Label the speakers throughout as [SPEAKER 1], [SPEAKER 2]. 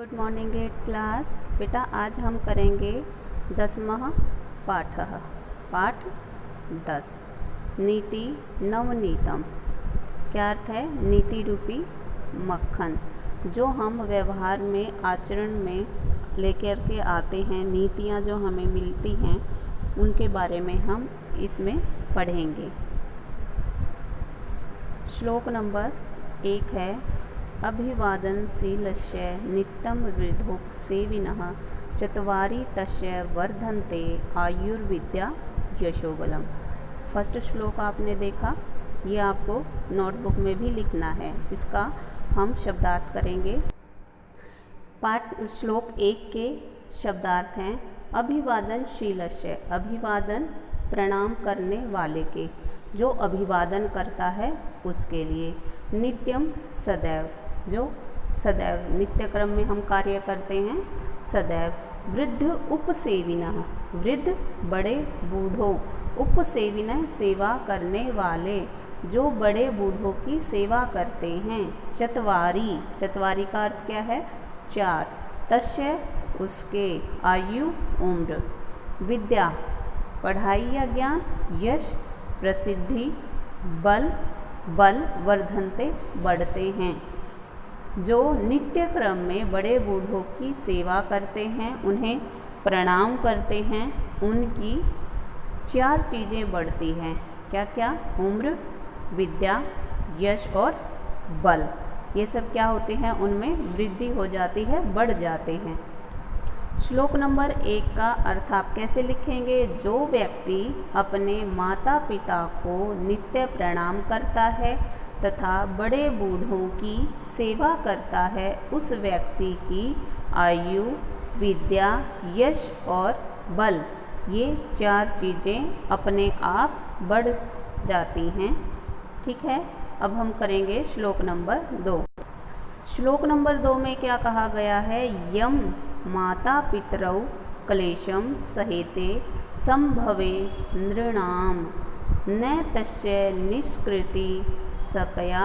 [SPEAKER 1] Good morning eight class. बेटा आज हम करेंगे 10वां पाठः पाठ 10 नीति नवनीतम। क्या अर्थ है? नीति रूपी मक्खन जो हम व्यवहार में आचरण में लेकर के आते हैं, नीतियाँ जो हमें मिलती हैं उनके बारे में हम इसमें पढ़ेंगे। श्लोक नंबर 1 है अभिवादनशीलस्य नित्यं वृद्धोः सेविनः चत्वारि तस्य वर्धन्ते आयुर्विद्या यशोबलम। फर्स्ट श्लोक आपने देखा, ये आपको नोटबुक में भी लिखना है। इसका हम शब्दार्थ करेंगे। पाठ श्लोक 1 के शब्दार्थ हैं अभिवादनशीलस्य, अभिवादन प्रणाम करने वाले के, जो अभिवादन करता है उसके लिए। नित्यम सदैव, जो सदैव नित्य क्रम में हम कार्य करते हैं सदैव। वृद्ध उपसेविनः, वृद्ध बड़े बूढ़ों, उपसेविनः सेवा करने वाले, जो बड़े बूढ़ों की सेवा करते हैं। चत्वारि, चत्वारि का अर्थ क्या है? 4। तस्य उसके, आयु उम्र, विद्या पढ़ाई या ज्ञान, यश प्रसिद्धि, बल बल वर्धन्ते बढ़ते हैं। जो नित्य क्रम में बड़े बूढ़ों की सेवा करते हैं, उन्हें प्रणाम करते हैं, उनकी 4 चीज़ें बढ़ती हैं। क्या क्या? उम्र, विद्या, यश और बल। ये सब क्या होते हैं? उनमें वृद्धि हो जाती है, बढ़ जाते हैं। श्लोक नंबर 1 का अर्थ आप कैसे लिखेंगे? जो व्यक्ति अपने माता पिता को नित्य प्रणाम करता है तथा बड़े बूढ़ों की सेवा करता है, उस व्यक्ति की आयु, विद्या, यश और बल, ये 4 चीज़ें अपने आप बढ़ जाती हैं। ठीक है, अब हम करेंगे श्लोक नंबर 2। श्लोक नंबर 2 में क्या कहा गया है? यम माता पितरौ क्लेशं सहेते संभवे नृणाम न तस्य निष्कृति सकया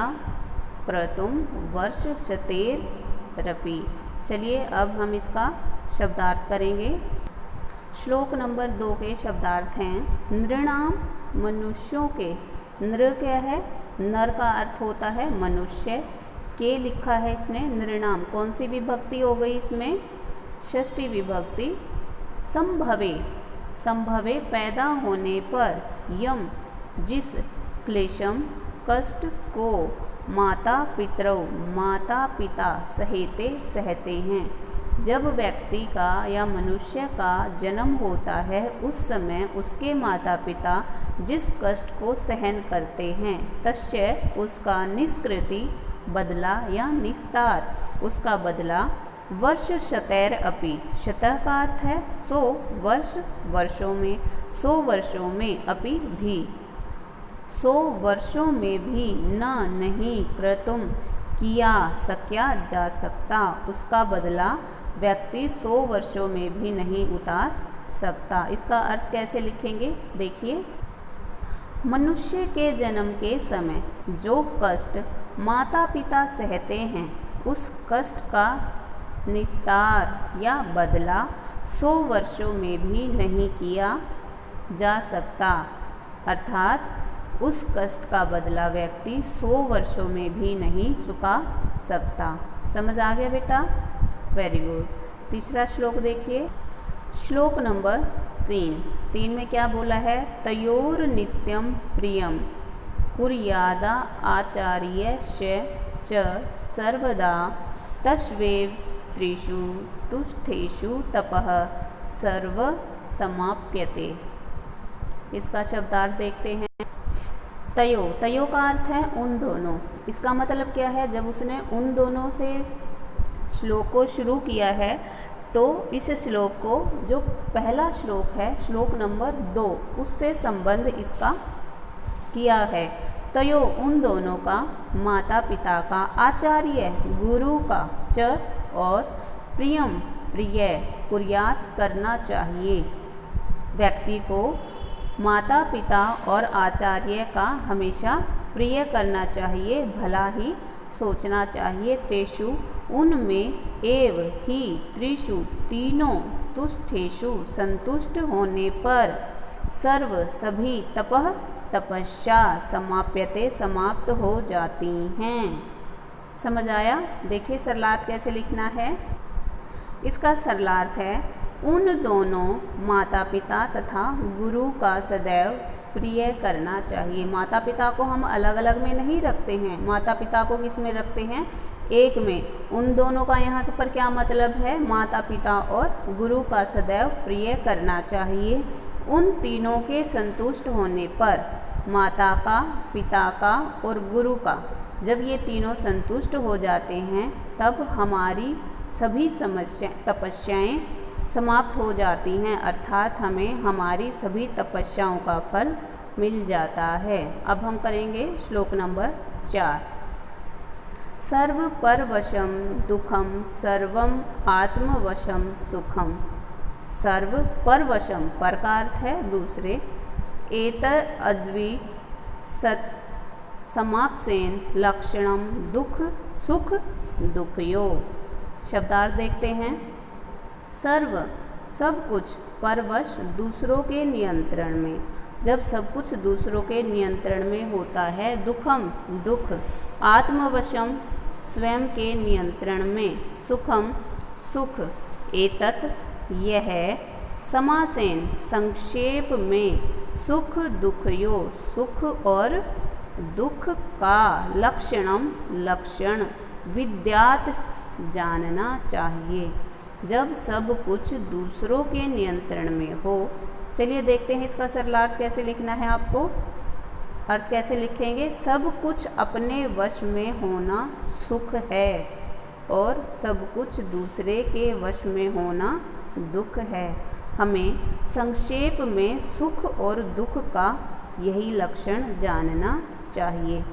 [SPEAKER 1] क्रतुं वर्षशतेरपि। चलिए अब हम इसका शब्दार्थ करेंगे। श्लोक नंबर 2 के शब्दार्थ हैं नृणाम, मनुष्यों के। नृ क्या है? नर का अर्थ होता है मनुष्य। के लिखा है इसने नृणाम, कौन सी विभक्ति हो गई इसमें? षष्ठी विभक्ति। संभवे, संभवे पैदा होने पर, यम जिस, क्लेशम कष्ट को, माता पितरौ माता पिता, सहेते सहते हैं। जब व्यक्ति का या मनुष्य का जन्म होता है उस समय उसके माता पिता जिस कष्ट को सहन करते हैं, तस्य उसका, निष्कृति बदला या निस्तार उसका बदला, वर्ष शतैर अपि, शतः का अर्थ है 100 वर्ष, वर्षों में, 100 वर्षों में, अपि भी, 100 वर्षों में भी, न नहीं, क्रतुम किया, सक्या जा सकता, उसका बदला व्यक्ति 100 वर्षों में भी नहीं उतार सकता। इसका अर्थ कैसे लिखेंगे? देखिए, मनुष्य के जन्म के समय जो कष्ट माता पिता सहते हैं, उस कष्ट का निस्तार या बदला 100 वर्षों में भी नहीं किया जा सकता। अर्थात उस कष्ट का बदला व्यक्ति 100 वर्षों में भी नहीं चुका सकता। समझ आ गया बेटा? Very good. तीसरा श्लोक देखिए, श्लोक नंबर 3 में क्या बोला है? तयोर नित्यम प्रियम कुर्यादा आचार्यस्य च सर्वदा तस्वेव त्रिषु तुष्टेषु तपः सर्व समाप्यते। इसका शब्दार्थ देखते हैं। तयो, तयो का अर्थ है उन दोनों। इसका मतलब क्या है? जब उसने उन दोनों से श्लोक को शुरू किया है तो इस श्लोक को, जो पहला श्लोक है श्लोक नंबर 2, उससे संबंध इसका किया है। तयो उन दोनों का, माता पिता का, आचार्य गुरु का, च और प्रियम प्रिय, कुर्यात करना चाहिए। व्यक्ति को माता पिता और आचार्य का हमेशा प्रिय करना चाहिए, भला ही सोचना चाहिए। तेषु उनमें एव ही त्रिषु तीनों तुष्टेषु संतुष्ट होने पर सर्व सभी तपः तपस्या समाप्यते समाप्त हो जाती हैं। समझ आया? देखिए सरलार्थ कैसे लिखना है। इसका सरलार्थ है उन दोनों माता पिता तथा गुरु का सदैव प्रिय करना चाहिए। माता पिता को हम अलग अलग में नहीं रखते हैं, माता पिता को किस में रखते हैं? एक में। उन दोनों का यहाँ पर क्या मतलब है? माता पिता और गुरु का सदैव प्रिय करना चाहिए। उन तीनों के संतुष्ट होने पर, माता का, पिता का और गुरु का, जब ये तीनों संतुष्ट हो जाते हैं तब हमारी सभी तपस्याएं समाप्त हो जाती हैं, अर्थात हमें हमारी सभी तपस्याओं का फल मिल जाता है। अब हम करेंगे श्लोक नंबर 4। सर्व परवशम दुखम सर्वम आत्मवशम सुखम। सर्व परवशम, पर का अर्थ है दूसरे, एतर अद्वि सत समाप्सेन लक्षणम दुख सुख दुखयो। शब्दार्थ देखते हैं। सर्व, सब कुछ, परवश, दूसरों के नियंत्रण में। जब सब कुछ दूसरों के नियंत्रण में होता है, दुखम, दुख, आत्मवशम, स्वयं के नियंत्रण में, सुखम, सुख, एतत्, यह, समासेन, संक्षेप में, सुख दुखयो, सुख और दुख का, लक्षणम, लक्षण, विद्यात, जानना चाहिए। जब सब कुछ दूसरों के नियंत्रण में हो। चलिए देखते हैं इसका सरलार्थ कैसे लिखना है आपको। अर्थ कैसे लिखेंगे? सब कुछ अपने वश में होना सुख है और सब कुछ दूसरे के वश में होना दुख है। हमें संक्षेप में सुख और दुख का यही लक्षण जानना चाहिए।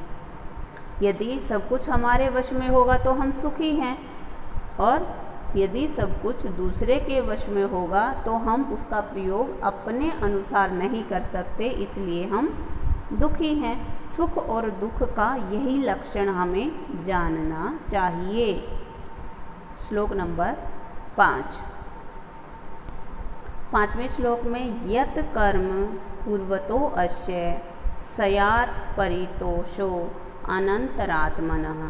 [SPEAKER 1] यदि सब कुछ हमारे वश में होगा तो हम सुखी हैं, और यदि सब कुछ दूसरे के वश में होगा तो हम उसका प्रयोग अपने अनुसार नहीं कर सकते, इसलिए हम दुखी हैं। सुख और दुख का यही लक्षण हमें जानना चाहिए। श्लोक नंबर 5। 5वें श्लोक में यत् कर्म कुर्वतो अस्य स्यात् परितोषो अनंतरात्मनः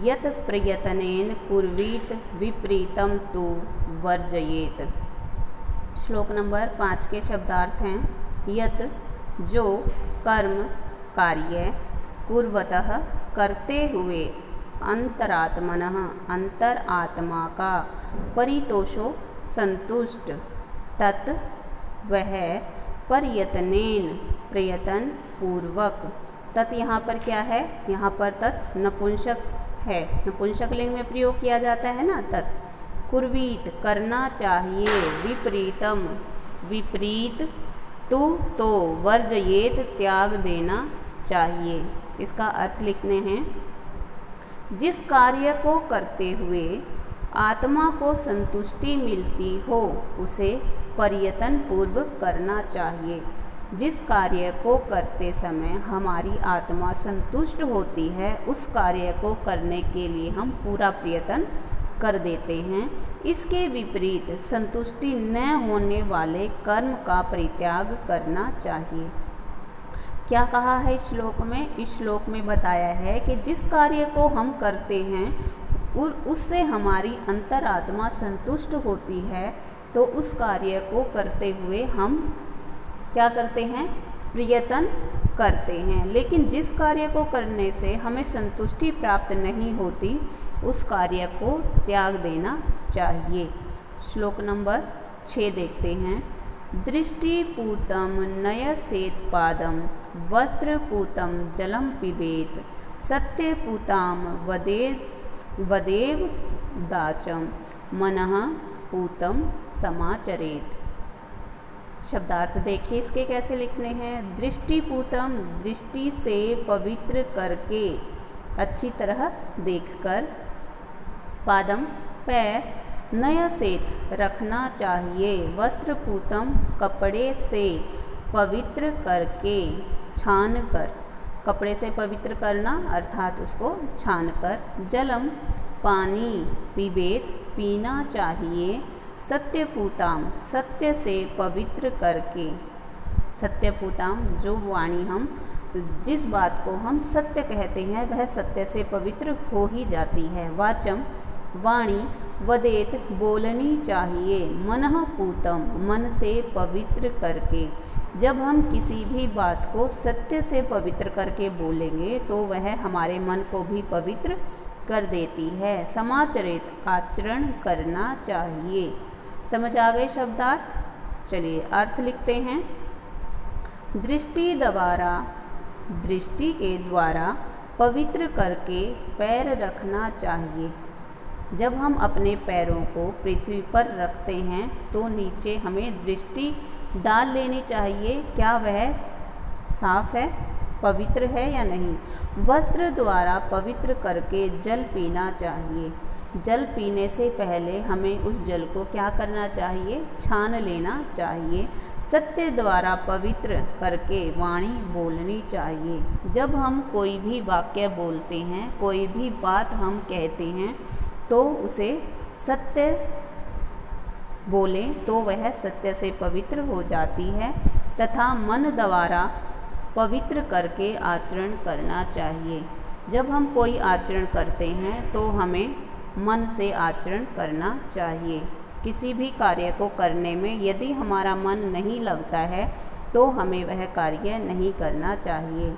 [SPEAKER 1] यत् प्रयत्नेन कुर्वीत विपरीतम तु वर्जयेत। श्लोक नंबर 5 के शब्दार्थ हैं। यत्, जो, कर्म, कार्य, कुर्वतः, करते हुए, अंतरात्मनः, अंतर आत्मा का, परितोषो, संतुष्ट, तत्, वह, प्रयत्नेन, प्रयत्न पूर्वक। तत् यहाँ पर क्या है? यहाँ पर तत् नपुंसक है, नपुंसक लिंग में प्रयोग किया जाता है ना, तत्। कुर्वीत, करना चाहिए, विपरीतम, विपरीत, तो वर्जयेत, त्याग देना चाहिए। इसका अर्थ लिखने हैं। जिस कार्य को करते हुए आत्मा को संतुष्टि मिलती हो उसे प्रयत्न पूर्वक करना चाहिए। जिस कार्य को करते समय हमारी आत्मा संतुष्ट होती है उस कार्य को करने के लिए हम पूरा प्रयत्न कर देते हैं। इसके विपरीत संतुष्टि न होने वाले कर्म का परित्याग करना चाहिए। क्या कहा है इस श्लोक में? इस श्लोक में बताया है कि जिस कार्य को हम करते हैं उससे हमारी अंतरात्मा संतुष्ट होती है, तो उस कार्य को करते हुए हम क्या करते हैं? प्रयत्न करते हैं। लेकिन जिस कार्य को करने से हमें संतुष्टि प्राप्त नहीं होती उस कार्य को त्याग देना चाहिए। श्लोक नंबर 6 देखते हैं। दृष्टिपूतं नयसेत् पादं वस्त्रपूतं जलं पिबेत् सत्यपूतां वदेव दाचं मनः पूतं समाचरेत्। शब्दार्थ देखिए इसके कैसे लिखने हैं। दृष्टिपूतम, दृष्टि से पवित्र करके, अच्छी तरह देखकर, पादम, पैर, नयसेत, रखना चाहिए, वस्त्रपूतम, कपड़े से पवित्र करके, छान कर, कपड़े से पवित्र करना अर्थात उसको छान कर, जलम, पानी, पिबेत, पीना चाहिए, सत्यपूताम सत्य से पवित्र करके। सत्यपूताम जो वाणी हम जिस बात को हम सत्य कहते हैं वह सत्य से पवित्र हो ही जाती है। वाचम वाणी वदेत बोलनी चाहिए, मनः पूतम मन से पवित्र करके। जब हम किसी भी बात को सत्य से पवित्र करके बोलेंगे तो वह हमारे मन को भी पवित्र कर देती है। समाचरित आचरण करना चाहिए। समझ आ गए शब्दार्थ? चलिए अर्थ लिखते हैं। दृष्टि द्वारा दृष्टि के द्वारा पवित्र करके पैर रखना चाहिए। जब हम अपने पैरों को पृथ्वी पर रखते हैं तो नीचे हमें दृष्टि डाल लेनी चाहिए, क्या वह साफ है, पवित्र है या नहीं। वस्त्र द्वारा पवित्र करके जल पीना चाहिए। जल पीने से पहले हमें उस जल को क्या करना चाहिए, छान लेना चाहिए। सत्य द्वारा पवित्र करके वाणी बोलनी चाहिए। जब हम कोई भी वाक्य बोलते हैं, कोई भी बात हम कहते हैं तो उसे सत्य बोलें तो वह सत्य से पवित्र हो जाती है। तथा मन द्वारा पवित्र करके आचरण करना चाहिए। जब हम कोई आचरण करते हैं तो हमें मन से आचरण करना चाहिए। किसी भी कार्य को करने में यदि हमारा मन नहीं लगता है तो हमें वह कार्य नहीं करना चाहिए।